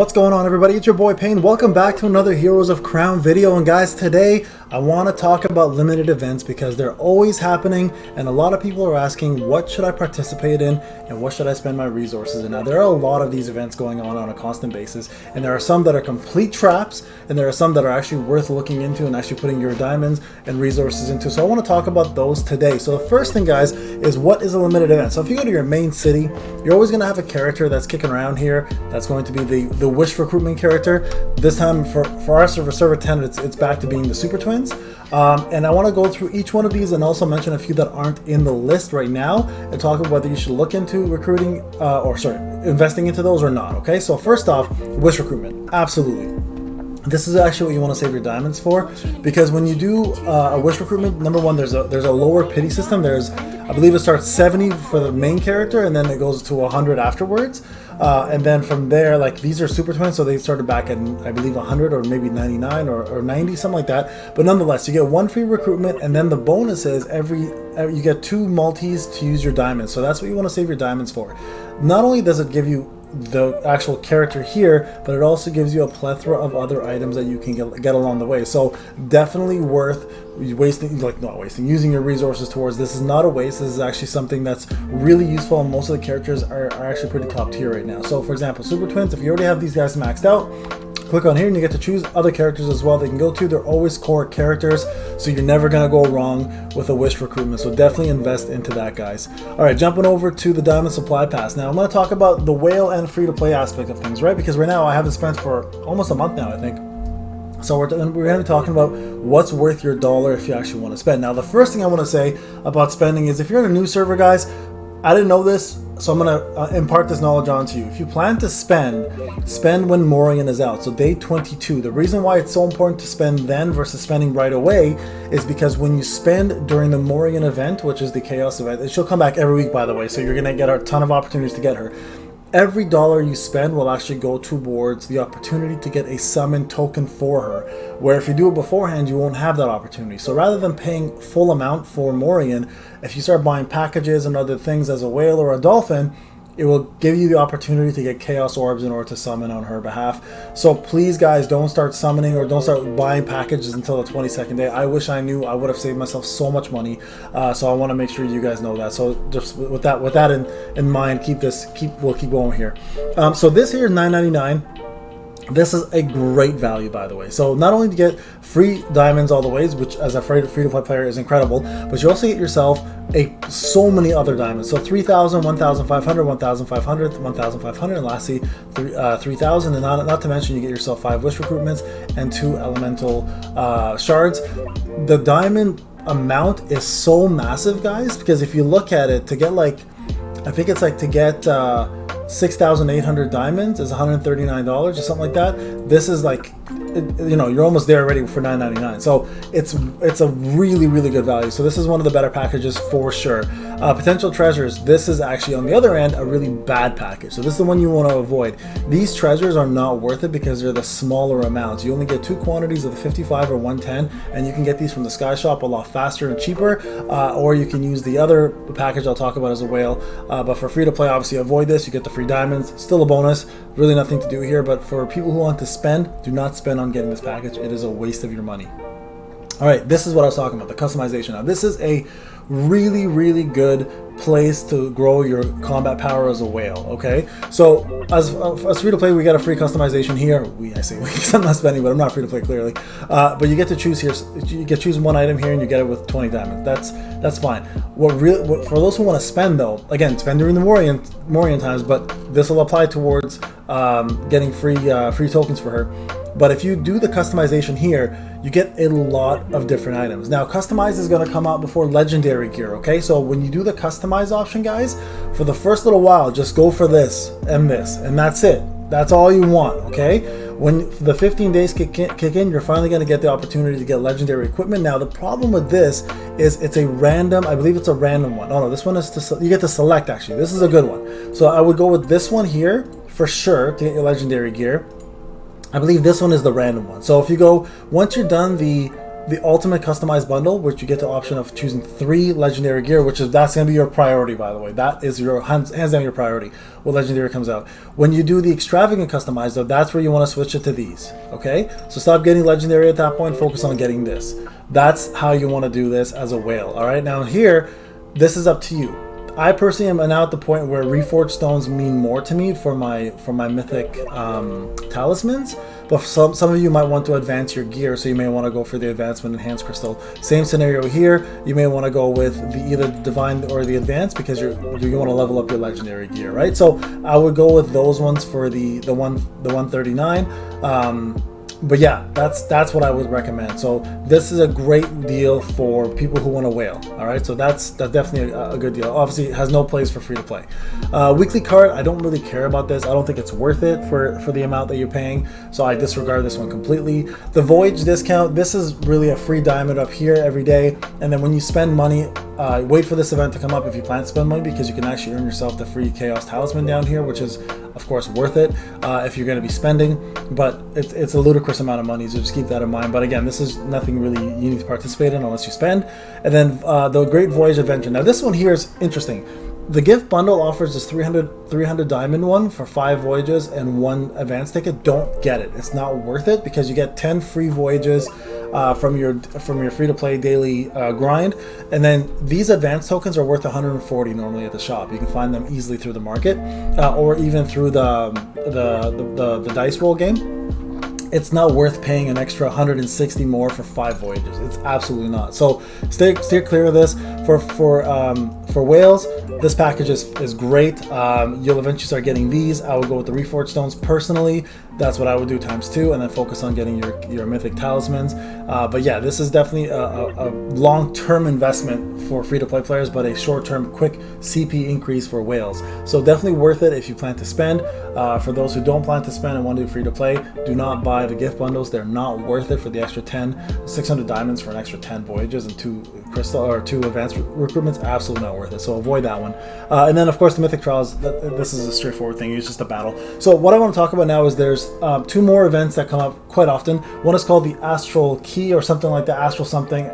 What's going on, everybody? It's your boy Payne. Welcome back to another Heroes of Crown video. And guys, today I want to talk about limited events because they're always happening and a lot of people are asking what should I participate in and what should I spend my resources in. Now there are a lot of these events going on a constant basis, and there are some that are complete traps and there are some that are actually worth looking into and actually putting your diamonds and resources into. So I want to talk about those today. So the first thing, guys, is what is a limited event. So if you go to your main city, you're always going to have a character that's kicking around here. That's going to be the Wish Recruitment character. This time for our server 10, it's back to being the Super Twins. And I want to go through each one of these and also mention a few that aren't in the list right now and talk about whether you should look into recruiting investing into those or not. Okay, so first off, Wish Recruitment. Absolutely. This is actually what you want to save your diamonds for, because when you do a Wish Recruitment, number one, there's a lower pity system. I believe it starts 70 for the main character and then it goes to 100 afterwards. And then from there, like, these are Super Twins, so they started back at, I believe, 100 or maybe 99 or 90, something like that. But nonetheless, you get one free recruitment, and then the bonus is you get 2 multis to use your diamonds. So that's what you want to save your diamonds for. Not only does it give you the actual character here, but it also gives you a plethora of other items that you can get along the way. So definitely worth using your resources towards. This is not a waste. This is actually something that's really useful, and most of the characters are actually pretty top tier right now. So for example, Super Twins, if you already have these guys maxed out, click on here and you get to choose other characters as well they can go to. They're always core characters, so you're never going to go wrong with a Wish Recruitment. So definitely invest into that, guys. Alright, jumping over to the Diamond Supply Pass. Now I'm going to talk about the whale and free-to-play aspect of things, right? Because right now I haven't spent for almost a month now, I think. So we're going to be talking about what's worth your dollar if you actually want to spend. Now the first thing I want to say about spending is, if you're in a new server, guys, I didn't know this, so I'm going to impart this knowledge onto you. If you plan to spend when Morian is out, so day 22. The reason why it's so important to spend then versus spending right away is because when you spend during the Morian event, which is the Chaos event, she'll come back every week, by the way, so you're going to get a ton of opportunities to get her. Every dollar you spend will actually go towards the opportunity to get a summon token for her, where if you do it beforehand, you won't have that opportunity. So rather than paying full amount for Morian, if you start buying packages and other things as a whale or a dolphin, it will give you the opportunity to get Chaos Orbs in order to summon on her behalf. So please, guys, don't start summoning or don't start buying packages until the 22nd day. I wish I knew. I would have saved myself so much money. So I want to make sure you guys know that. So just with that in mind, we'll keep going here. So this here is $9.99. This is a great value, by the way. So not only do you get free diamonds all the ways, which as a free-to-play player is incredible, but you also get yourself so many other diamonds. So 3,000, 1,500, 1,500, 1,500, and lastly 3,000. And not to mention, you get yourself 5 Wish Recruitments and 2 Elemental Shards. The diamond amount is so massive, guys, because if you look at it, to get to get 6,800 diamonds is $139 or something like that. This is like, you're almost there already for $9.99. So it's a really, really good value. So this is one of the better packages for sure. Potential treasures. This is actually, on the other end, a really bad package. So this is the one you want to avoid. These treasures are not worth it because they're the smaller amounts. You only get 2 quantities of the 55 or 110, and you can get these from the Sky Shop a lot faster and cheaper. Or you can use the other package I'll talk about as a whale. But for free to play, obviously avoid this. You get the free diamonds. Still a bonus. Really nothing to do here. But for people who want to spend, do not spend on getting this package. It is a waste of your money. All right, this is what I was talking about, the customization. Now this is a really, really good place to grow your combat power as a whale. Okay, so as free to play, we got a free customization here. I say we, I'm not spending, but I'm not free to play, clearly. But you get to choose here. You get to choose one item here, and you get it with 20 diamonds. That's fine. What for those who want to spend, though, again, spend during the Morian times, but this will apply towards getting free tokens for her. But if you do the customization here, you get a lot of different items. Now, customize is going to come out before legendary gear, okay? So when you do the customize option, guys, for the first little while, just go for this, and that's it. That's all you want, okay? When the 15 days kick in, you're finally going to get the opportunity to get legendary equipment. Now, the problem with this is it's a random, I believe it's a random one. Oh no, this one is you get to select, actually. This is a good one. So I would go with this one here for sure to get your legendary gear. I believe this one is the random one. So if you go, once you're done the the ultimate customized bundle, which you get the option of choosing 3 legendary gear, that's going to be your priority, by the way. That is your hands down your priority when legendary comes out. When you do the extravagant customized, though, that's where you want to switch it to these. Okay, so stop getting legendary at that point, focus on getting this. That's how you want to do this as a whale. All right, now here, this is up to you. I personally am now at the point where reforged stones mean more to me for my mythic talismans, but some of you might want to advance your gear, so you may want to go for the advancement enhanced crystal. Same scenario here, you may want to go with either the divine or the advanced because you want to level up your legendary gear, right? So I would go with those ones for the 139. But yeah, that's what I would recommend. So this is a great deal for people who want to whale. All right, so that's definitely a good deal. Obviously, it has no place for free to play. Weekly card, I don't really care about this. I don't think it's worth it for the amount that you're paying. So I disregard this one completely. The Voyage discount, this is really a free diamond up here every day. And then when you spend money, wait for this event to come up if you plan to spend money, because you can actually earn yourself the free Chaos Talisman down here, which is of course worth it if you're going to be spending. But it's a ludicrous amount of money, so just keep that in mind. But again, this is nothing really you need to participate in unless you spend. And then the Great Voyage Adventure. Now this one here is interesting. The gift bundle offers this 300 diamond one for 5 voyages and 1 advance ticket. Don't get it. It's not worth it because you get 10 free voyages from your free-to-play daily grind, and then these advanced tokens are worth 140 normally at the shop. You can find them easily through the market or even through the dice roll game. It's not worth paying an extra 160 more for 5 voyages. It's absolutely not. So stay clear of this. For whales, this package is great. You'll eventually start getting these. I would go with the reforged stones personally. That's what I would do ×2, and then focus on getting your mythic talismans. But yeah, this is definitely a long-term investment for free-to-play players, but a short-term quick CP increase for whales. So definitely worth it if you plan to spend. For those who don't plan to spend and want to do free-to-play, do not buy the gift bundles. They're not worth it for the extra 600 diamonds for an extra 10 voyages and 2 crystal or 2 advanced recruitments. Absolutely not worth it. So avoid that one. And then of course the Mythic Trials. This is a straightforward thing. It's just a battle. So what I want to talk about now is there's 2 more events that come up quite often. One is called the Astral Key or something like the Astral something.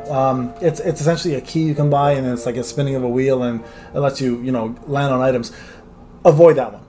It's essentially a key you can buy, and it's like a spinning of a wheel, and it lets you land on items. Avoid that one.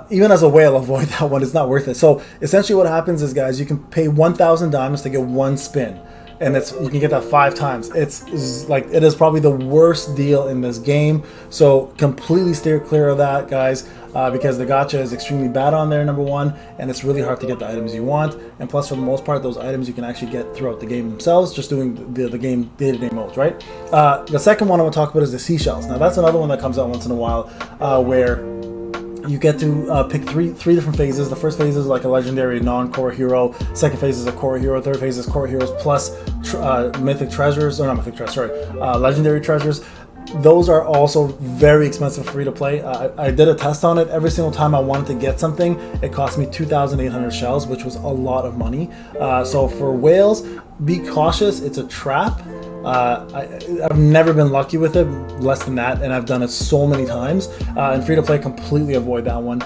Even as a whale, avoid that one. It's not worth it. So essentially what happens is, guys, you can pay 1,000 diamonds to get 1 spin, and you can get that 5 times. It is probably the worst deal in this game. So completely steer clear of that, guys, because the gacha is extremely bad on there, number 1, and it's really hard to get the items you want. And plus, for the most part, those items you can actually get throughout the game themselves, just doing the game day-to-day modes, right? The second one I want to talk about is the seashells. Now that's another one that comes out once in a while, where you get to pick three different phases. The first phase is like a legendary non-core hero. Second phase is a core hero. Third phase is core heroes plus mythic treasures, or not mythic treasures, sorry, legendary treasures. Those are also very expensive free to play. I did a test on it. Every single time I wanted to get something, it cost me 2,800 shells, which was a lot of money. So for whales, be cautious. It's a trap. I've never been lucky with it, less than that, and I've done it so many times. And free to play, completely avoid that one.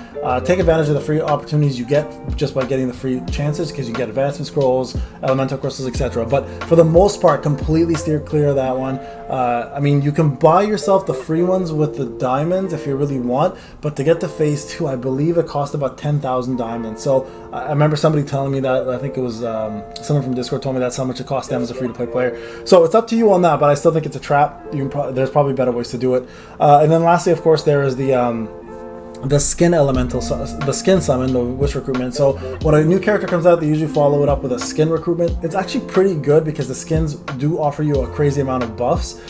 Take advantage of the free opportunities you get just by getting the free chances, because you get advancement scrolls, elemental crystals, etc. But for the most part, completely steer clear of that one. I mean, you can buy yourself the free ones with the diamonds if you really want, but to get to phase 2, I believe it cost about 10,000 diamonds. So I remember somebody telling me that. I think it was someone from Discord told me that's how much it cost them as a free to play player. So it's up to you on that, but I still think it's a trap. There's probably better ways to do it. And then lastly, of course, there is the skin elemental, the skin summon, the wish recruitment. So when a new character comes out, they usually follow it up with a skin recruitment. It's actually pretty good because the skins do offer you a crazy amount of buffs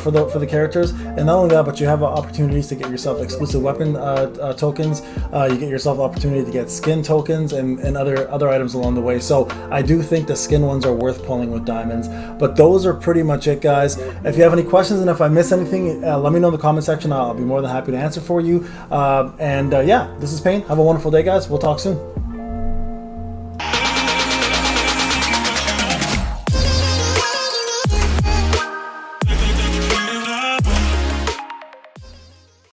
for the characters, and not only that, but you have opportunities to get yourself exclusive weapon tokens. You get yourself opportunity to get skin tokens and other items along the way. So I do think the skin ones are worth pulling with diamonds. But those are pretty much it, guys. If you have any questions and if I miss anything, let me know in the comment section. I'll be more than happy to answer for you. Yeah, this is Payne. Have a wonderful day, guys. We'll talk soon.